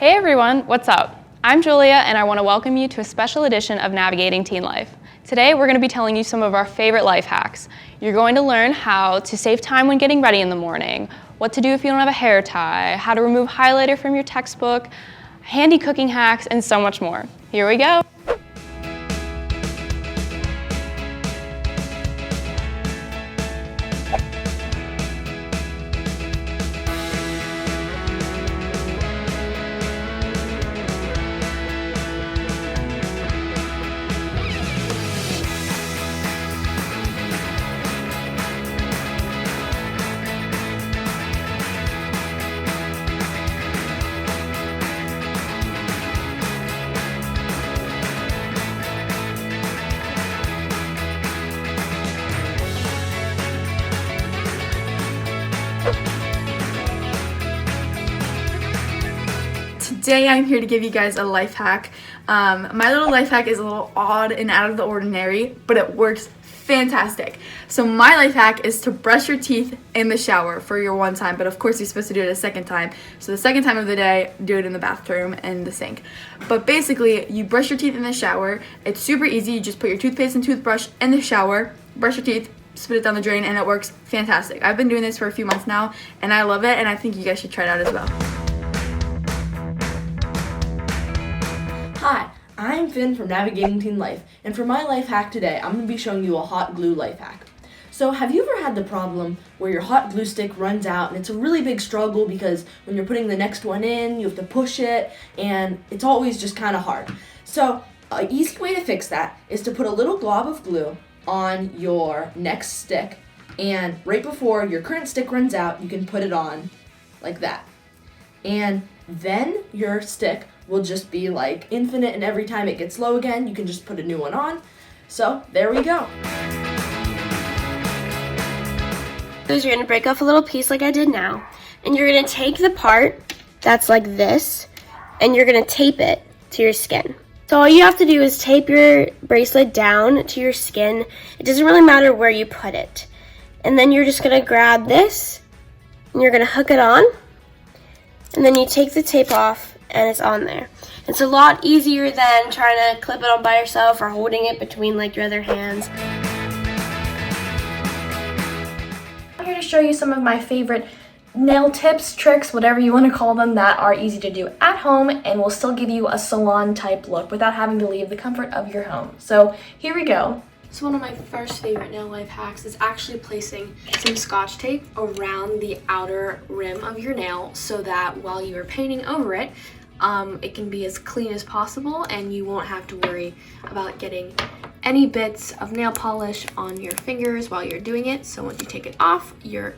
Hey everyone, what's up? I'm Julia and I want to welcome you to a special edition of Navigating Teen Life. Today we're going to be telling you some of our favorite life hacks. You're going to learn how to save time when getting ready in the morning, what to do if you don't have a hair tie, how to remove highlighter from your textbook, handy cooking hacks, and so much more. Here we go. Today I'm here to give you guys a life hack. My little life hack is a little odd and out of the ordinary, but it works fantastic. So my life hack is to brush your teeth in the shower for your one time, but of course you're supposed to do it a second time. So the second time of the day, do it in the bathroom and the sink. But basically, you brush your teeth in the shower. It's super easy. You just put your toothpaste and toothbrush in the shower, brush your teeth, spit it down the drain, and it works fantastic. I've been doing this for a few months now, and I love it, and I think you guys should try it out as well. Hi, I'm Finn from Navigating Teen Life, and for my life hack today, I'm going to be showing you a hot glue life hack. So have you ever had the problem where your hot glue stick runs out and it's a really big struggle because when you're putting the next one in, you have to push it, and it's always just kind of hard. So an easy way to fix that is to put a little glob of glue on your next stick, and right before your current stick runs out, you can put it on like that. And then your stick will just be like infinite, and every time it gets low again, you can just put a new one on. So there we go. So you're going to break off a little piece like I did now, and you're going to take the part that's like this, and you're going to tape it to your skin. So all you have to do is tape your bracelet down to your skin. It doesn't really matter where you put it. And then you're just going to grab this, and you're going to hook it on, and then you take the tape off, and it's on there. It's a lot easier than trying to clip it on by yourself or holding it between like your other hands. I'm here to show you some of my favorite nail tips, tricks, whatever you want to call them, that are easy to do at home and will still give you a salon type look without having to leave the comfort of your home. So here we go. So one of my first favorite nail life hacks is actually placing some Scotch tape around the outer rim of your nail so that while you are painting over it, it can be as clean as possible and you won't have to worry about getting any bits of nail polish on your fingers while you're doing it. So once you take it off, your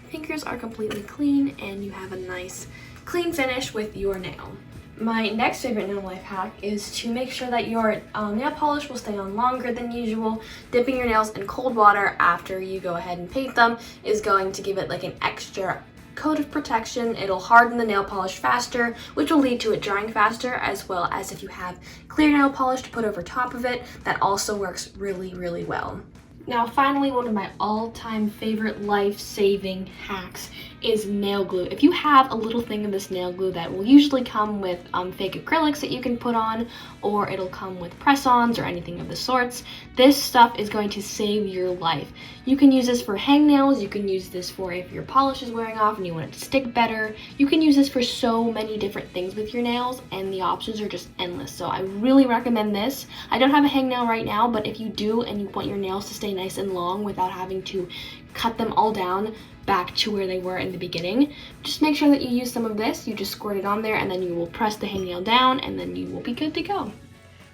fingers are completely clean and you have a nice clean finish with your nail. My next favorite nail life hack is to make sure that your nail polish will stay on longer than usual. Dipping your nails in cold water after you go ahead and paint them is going to give it like an extra coat of protection. It'll harden the nail polish faster, which will lead to it drying faster, as well as if you have clear nail polish to put over top of it, that also works really, really well. Now finally, one of my all-time favorite life-saving hacks is nail glue. If you have a little thing of this nail glue that will usually come with fake acrylics that you can put on, or it'll come with press-ons or anything of the sorts, this stuff is going to save your life. You can use this for hangnails, you can use this for if your polish is wearing off and you want it to stick better. You can use this for so many different things with your nails, and the options are just endless. So I really recommend this. I don't have a hangnail right now, but if you do and you want your nails to stay nice and long without having to cut them all down back to where they were in the beginning, just make sure that you use some of this. You just squirt it on there and then you will press the hangnail down and then you will be good to go.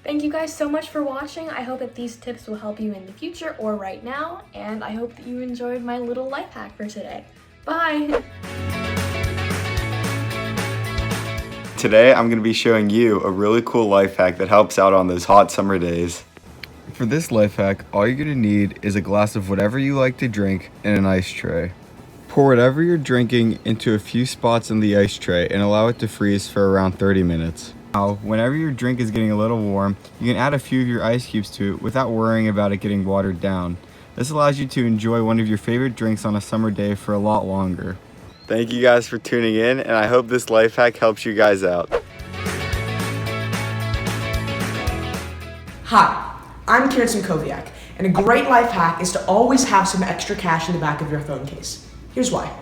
Thank you guys so much for watching. I hope that these tips will help you in the future or right now, and I hope that you enjoyed my little life hack for today. Bye! Today I'm going to be showing you a really cool life hack that helps out on those hot summer days. For this life hack, all you're going to need is a glass of whatever you like to drink and an ice tray. Pour whatever you're drinking into a few spots in the ice tray and allow it to freeze for around 30 minutes. Now, whenever your drink is getting a little warm, you can add a few of your ice cubes to it without worrying about it getting watered down. This allows you to enjoy one of your favorite drinks on a summer day for a lot longer. Thank you guys for tuning in, and I hope this life hack helps you guys out. Hi, I'm Kirsten Koviak, and a great life hack is to always have some extra cash in the back of your phone case. Here's why.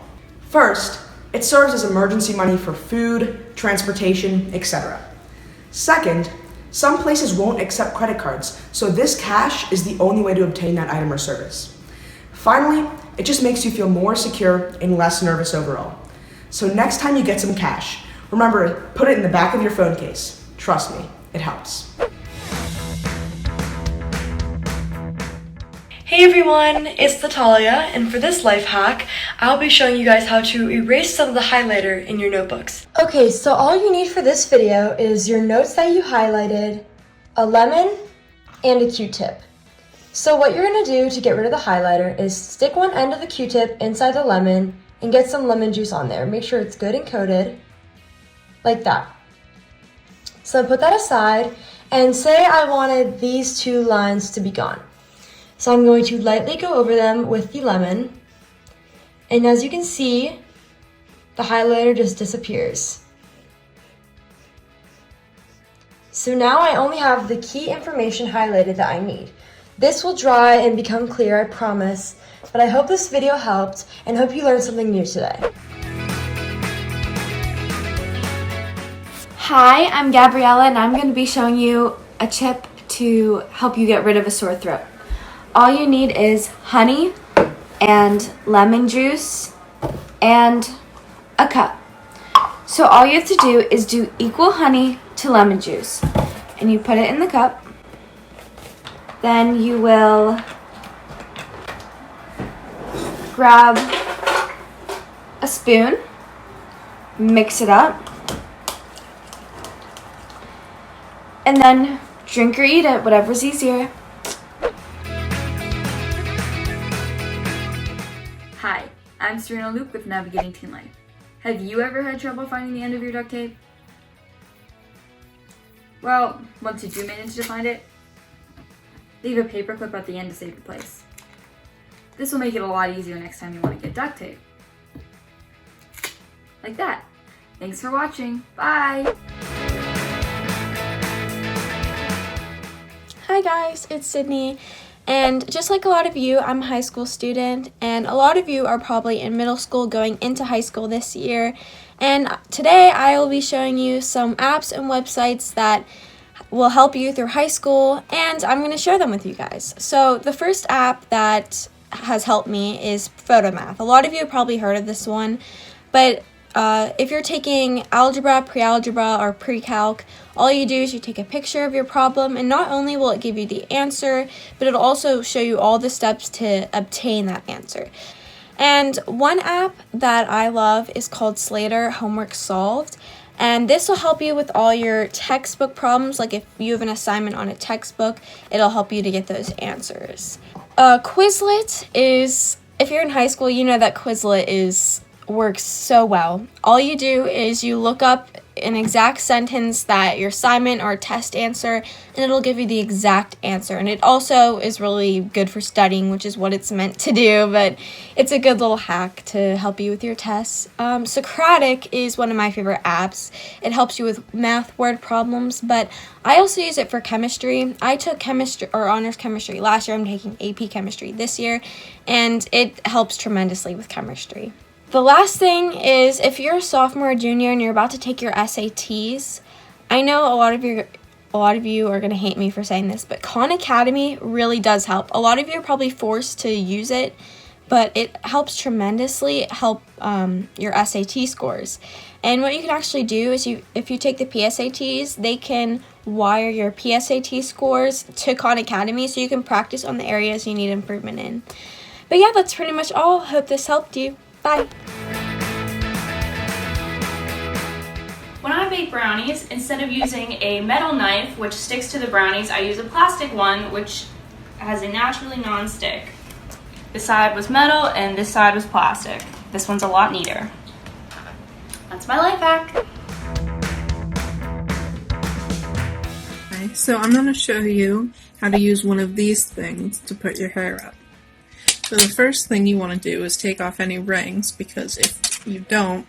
First, it serves as emergency money for food, transportation, etc. Second, some places won't accept credit cards, so this cash is the only way to obtain that item or service. Finally, it just makes you feel more secure and less nervous overall. So next time you get some cash, remember, put it in the back of your phone case. Trust me, it helps. Hey everyone, it's Natalia, and for this life hack, I'll be showing you guys how to erase some of the highlighter in your notebooks. Okay, so all you need for this video is your notes that you highlighted, a lemon, and a Q-tip. So what you're going to do to get rid of the highlighter is stick one end of the Q-tip inside the lemon and get some lemon juice on there. Make sure it's good and coated, like that. So put that aside, and say I wanted these two lines to be gone. So I'm going to lightly go over them with the lemon, and as you can see, the highlighter just disappears. So now I only have the key information highlighted that I need. This will dry and become clear, I promise, but I hope this video helped and hope you learned something new today. Hi, I'm Gabriella and I'm going to be showing you a tip to help you get rid of a sore throat. All you need is honey and lemon juice and a cup. So all you have to do is do equal honey to lemon juice, and you put it in the cup. Then you will grab a spoon, mix it up, and then drink or eat it, whatever's easier. Hi, I'm Serena Luke with Navigating Teen Life. Have you ever had trouble finding the end of your duct tape? Well, once you do manage to find it, leave a paper clip at the end to save your place. This will make it a lot easier next time you want to get duct tape. Like that. Thanks for watching. Bye! Hi guys, it's Sydney, and just like a lot of you, I'm a high school student, and a lot of you are probably in middle school going into high school this year, and today I will be showing you some apps and websites that will help you through high school, and I'm going to share them with you guys. So the first app that has helped me is PhotoMath. A lot of you have probably heard of this one, but if you're taking algebra, pre-algebra, or pre-calc, all you do is you take a picture of your problem, and not only will it give you the answer, but it'll also show you all the steps to obtain that answer. And one app that I love is called Slater Homework Solved, and this will help you with all your textbook problems. Like if you have an assignment on a textbook, it'll help you to get those answers. Quizlet is, if you're in high school, you know that Quizlet works so well. All you do is you look up an exact sentence that your assignment or test answer, and it'll give you the exact answer. And it also is really good for studying, which is what it's meant to do, but it's a good little hack to help you with your tests. Socratic is one of my favorite apps. It helps you with math word problems, but I also use it for chemistry. I took chemistry or honors chemistry last year. I'm taking AP chemistry this year, and it helps tremendously with chemistry. The last thing is, if you're a sophomore or junior and you're about to take your SATs, I know a lot of you are going to hate me for saying this, but Khan Academy really does help. A lot of you are probably forced to use it, but it helps tremendously help your SAT scores. And what you can actually do is, if you take the PSATs, they can wire your PSAT scores to Khan Academy so you can practice on the areas you need improvement in. But yeah, that's pretty much all. Hope this helped you. Bye. When I bake brownies, instead of using a metal knife which sticks to the brownies, I use a plastic one which has a naturally non-stick. This side was metal and this side was plastic. This one's a lot neater. That's my life hack. Okay, so I'm going to show you how to use one of these things to put your hair up. So the first thing you want to do is take off any rings, because if you don't,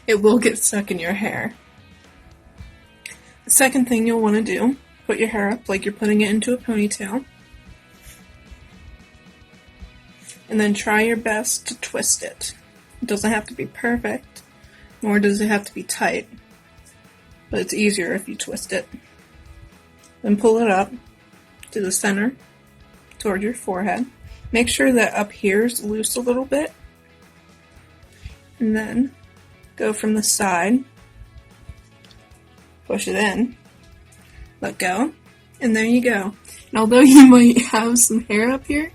it will get stuck in your hair. The second thing you'll want to do put your hair up like you're putting it into a ponytail. And then try your best to twist it. It doesn't have to be perfect, nor does it have to be tight, but it's easier if you twist it. Then pull it up to the center, toward your forehead. Make sure that up here is loose a little bit, and then go from the side, push it in, let go, and there you go. And although you might have some hair up here,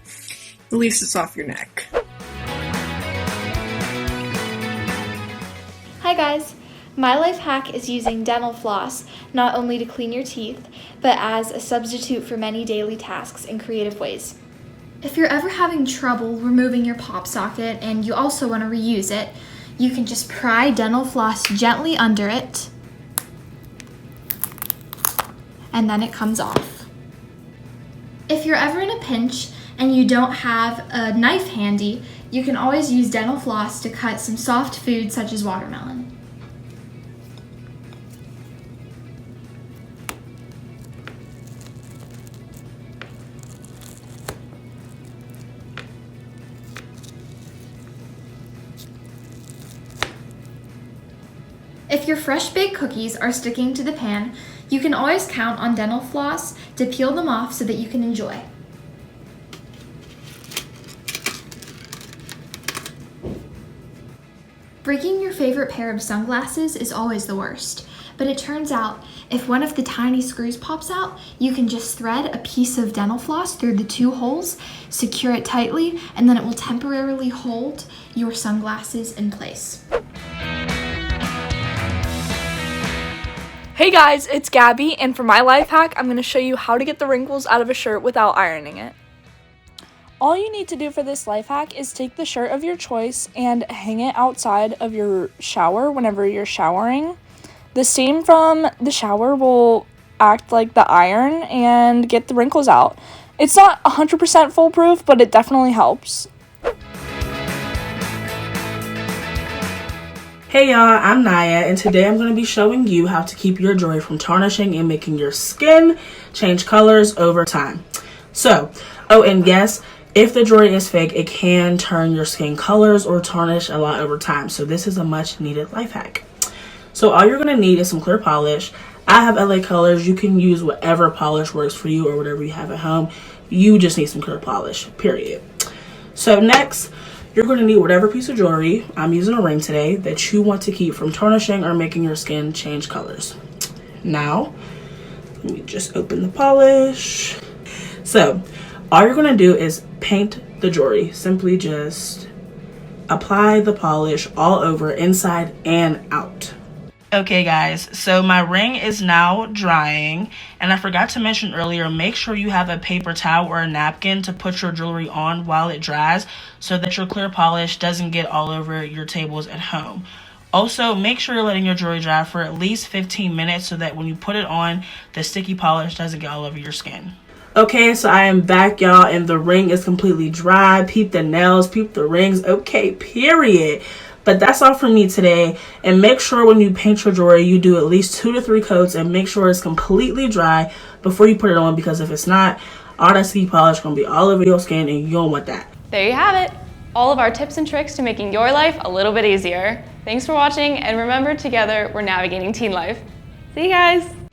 at least it's off your neck. Hi guys! My life hack is using dental floss not only to clean your teeth, but as a substitute for many daily tasks in creative ways. If you're ever having trouble removing your pop socket and you also want to reuse it, you can just pry dental floss gently under it, and then it comes off. If you're ever in a pinch and you don't have a knife handy, you can always use dental floss to cut some soft food such as watermelon. If your fresh baked cookies are sticking to the pan, you can always count on dental floss to peel them off so that you can enjoy. Breaking your favorite pair of sunglasses is always the worst, but it turns out if one of the tiny screws pops out, you can just thread a piece of dental floss through the two holes, secure it tightly, and then it will temporarily hold your sunglasses in place. Hey guys, it's Gabby, and for my life hack, I'm going to show you how to get the wrinkles out of a shirt without ironing it. All you need to do for this life hack is take the shirt of your choice and hang it outside of your shower whenever you're showering. The steam from the shower will act like the iron and get the wrinkles out. It's not 100% foolproof, but it definitely helps. Hey y'all, I'm Naya, and today I'm going to be showing you how to keep your jewelry from tarnishing and making your skin change colors over time. So, oh, and yes, if the jewelry is fake, it can turn your skin colors or tarnish a lot over time. So this is a much needed life hack. So all you're going to need is some clear polish. I have LA Colors. You can use whatever polish works for you or whatever you have at home. You just need some clear polish, period. So next, you're going to need whatever piece of jewelry, I'm using a ring today, that you want to keep from tarnishing or making your skin change colors. Now, let me just open the polish. So, all you're going to do is paint the jewelry. Simply just apply the polish all over, inside and out. Okay guys, so my ring is now drying, and I forgot to mention earlier, make sure you have a paper towel or a napkin to put your jewelry on while it dries so that your clear polish doesn't get all over your tables at home. Also, make sure you're letting your jewelry dry for at least 15 minutes so that when you put it on, the sticky polish doesn't get all over your skin. Okay, so I am back, y'all, and the ring is completely dry. Peep the nails, peep the rings. Okay, period. But that's all from me today. And make sure when you paint your jewelry, you do at least 2 to 3 coats and make sure it's completely dry before you put it on, because if it's not, all that sticky polish is going to be all over your skin and you don't want that. There you have it. All of our tips and tricks to making your life a little bit easier. Thanks for watching, and remember, together we're navigating teen life. See you guys.